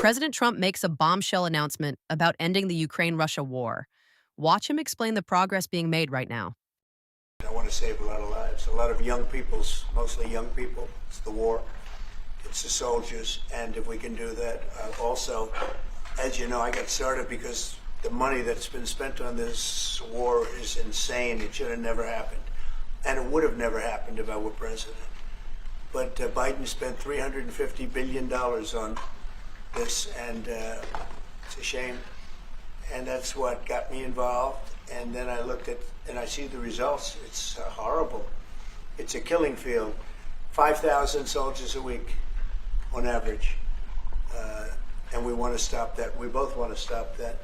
President Trump makes a bombshell announcement about ending the Ukraine-Russia war. Watch him explain the progress being made right now. I want to save a lot of lives, a lot of young people's, mostly young people. It's the war, it's the soldiers, and if we can do that, also, as you know, I got started because the money that's been spent on this war is insane. It should have never happened, and it would have never happened if I were president. But Biden spent $350 billion on this, and it's a shame. And that's what got me involved. And then I looked at, and I see the results. It's horrible. It's a killing field. 5,000 soldiers a week on average. And we want to stop that. We both want to stop that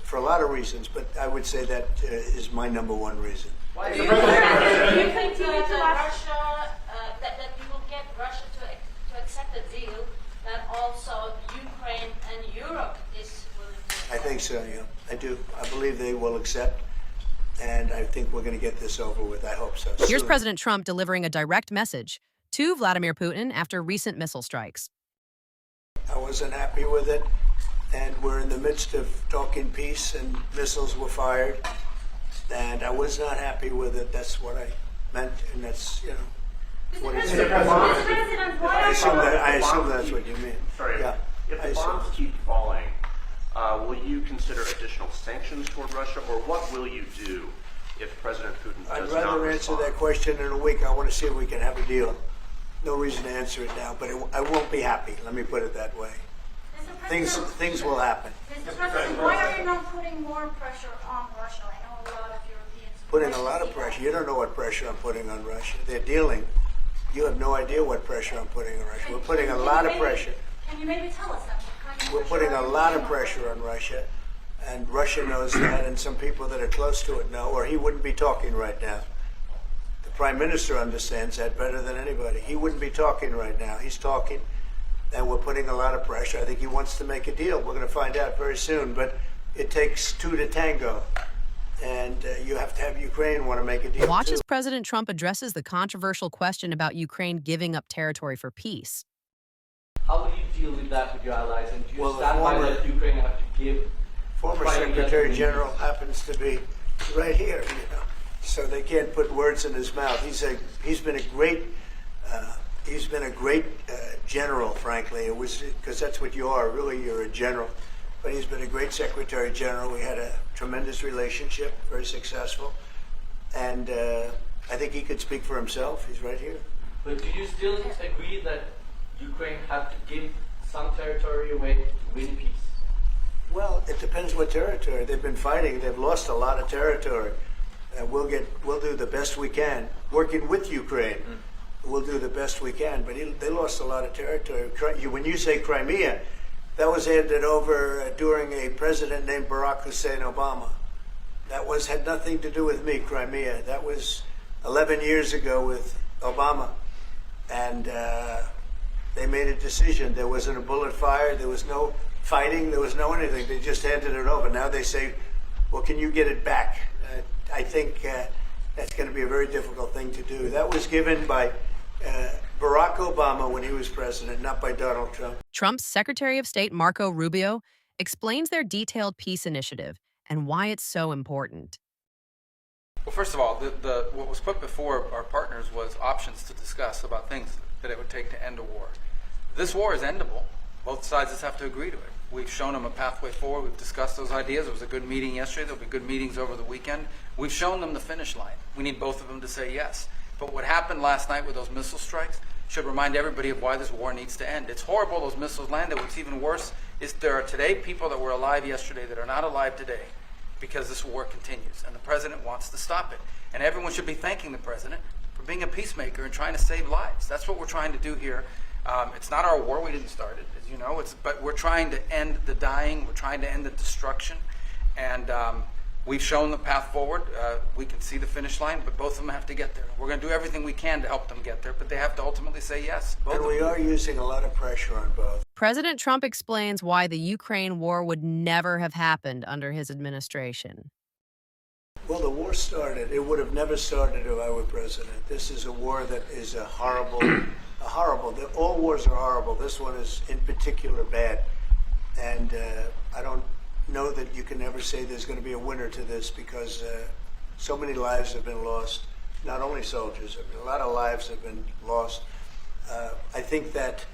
for a lot of reasons, but I would say that is my number one reason. Why do you think that Russia, that we will get Russia to accept a deal that also Ukraine and Europe is willing to accept? I think so, yeah. I do. I believe they will accept, and I think we're going to get this over with. I hope so. Here's soon. President Trump delivering a direct message to Vladimir Putin after recent missile strikes. I wasn't happy with it, and we're in the midst of talking peace, and missiles were fired, and I was not happy with it. That's what I meant, and that's, you know, what it is. I assume that's what you mean. Sorry, yeah, if the bombs keep falling, will you consider additional sanctions toward Russia, or what will you do if President Putin does not I'd rather answer that question in a week. I want to see if we can have a deal. No reason to answer it now, but I won't be happy. Let me put it that way. Things will happen. Mr. President, why are you not putting more pressure on Russia? I know a lot of Europeans. Putting a lot of pressure. You don't know what pressure I'm putting on Russia. They're dealing. You have no idea what pressure I'm putting on Russia. We're putting a lot of pressure. Can you maybe tell us that? We're putting a lot of pressure on Russia, and Russia knows that, and some people that are close to it know, or he wouldn't be talking right now. The Prime Minister understands that better than anybody. He wouldn't be talking right now. He's talking, and we're putting a lot of pressure. I think he wants to make a deal. We're going to find out very soon, but it takes two to tango, and you have to have Ukraine want to make a deal. Watch too. as President Trump addresses the controversial question about Ukraine giving up territory for peace. How will you deal with that with your allies? And do you stand by that Ukraine have to give? Former Secretary General happens to be right here, you know, so they can't put words in his mouth. He's been a great general, frankly. It was because that's what you are. Really, you're a general. But he's been a great Secretary General. We had a tremendous relationship, very successful, and I think he could speak for himself. He's right here. But do you still agree that Ukraine have to give some territory away to win peace? Well, it depends what territory. They've been fighting. They've lost a lot of territory. We'll do the best we can. Working with Ukraine, we'll do the best we can. But they lost a lot of territory. When you say Crimea, that was handed over during a president named Barack Hussein Obama. That had nothing to do with me, Crimea. That was 11 years ago with Obama. And they made a decision. There wasn't a bullet fired. There was no fighting. There was no anything. They just handed it over. Now they say, well, can you get it back? I think that's going to be a very difficult thing to do. That was given by Barack Obama when he was president, not by Donald Trump. Trump's Secretary of State Marco Rubio explains their detailed peace initiative and why it's so important. Well, first of all, what was put before our partners was options to discuss about things that it would take to end a war. This war is endable. Both sides just have to agree to it. We've shown them a pathway forward. We've discussed those ideas. It was a good meeting yesterday. There'll be good meetings over the weekend. We've shown them the finish line. We need both of them to say yes. But what happened last night with those missile strikes should remind everybody of why this war needs to end. It's horrible those missiles landed. What's even worse is there are today people that were alive yesterday that are not alive today because this war continues, and the president wants to stop it. And everyone should be thanking the president for being a peacemaker and trying to save lives. That's what we're trying to do here. It's not our war. We didn't start it, as you know. But we're trying to end the dying. We're trying to end the destruction. And we've shown the path forward. We can see the finish line, but both of them have to get there. We're going to do everything we can to help them get there, but they have to ultimately say yes. And we are using a lot of pressure on both. President Trump explains why the Ukraine war would never have happened under his administration. Well, the war started. It would have never started if I were president. This is a war that is horrible. All wars are horrible. This one is in particular bad. And I don't know that you can ever say there's going to be a winner to this, because so many lives have been lost, not only soldiers. I mean, a lot of lives have been lost. I think that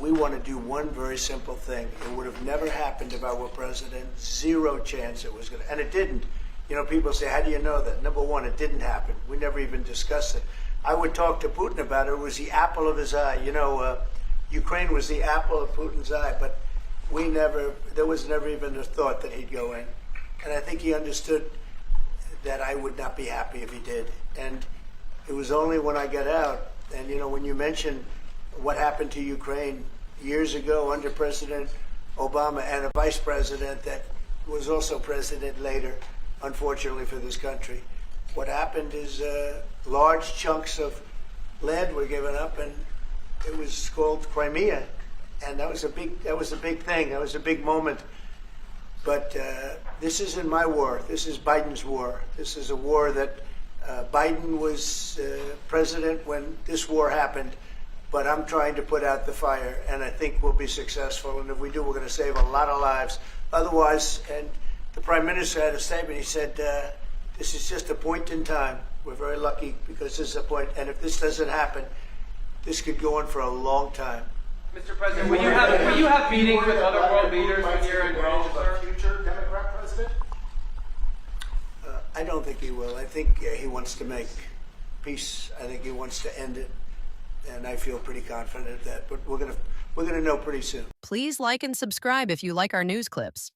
we want to do one very simple thing. It would have never happened if I were president. Zero chance it was going to, and it didn't. You know, people say, how do you know that? Number one, it didn't happen. We never even discussed it. I would talk to Putin about it. It was the apple of his eye. You know, Ukraine was the apple of Putin's eye, but there was never even a thought that he'd go in. And I think he understood that I would not be happy if he did. And it was only when I got out, and you know, when you mention what happened to Ukraine years ago under President Obama and a vice president that was also president later, unfortunately for this country, what happened is large chunks of land were given up, and it was called Crimea, and that was a big thing. That was a big moment. But this isn't my war. This is Biden's war. This is a war that Biden was president when this war happened. But I'm trying to put out the fire, and I think we'll be successful. And if we do, we're going to save a lot of lives. Otherwise, and the Prime Minister had a statement. He said, this is just a point in time. We're very lucky because this is a point. And if this doesn't happen, this could go on for a long time. Mr. President, will you have meetings with other world leaders when you're in Rome, sir? Future Democrat president? I don't think he will. I think he wants to make peace. I think he wants to end it. And I feel pretty confident of that. But we're gonna know pretty soon. Please like and subscribe if you like our news clips.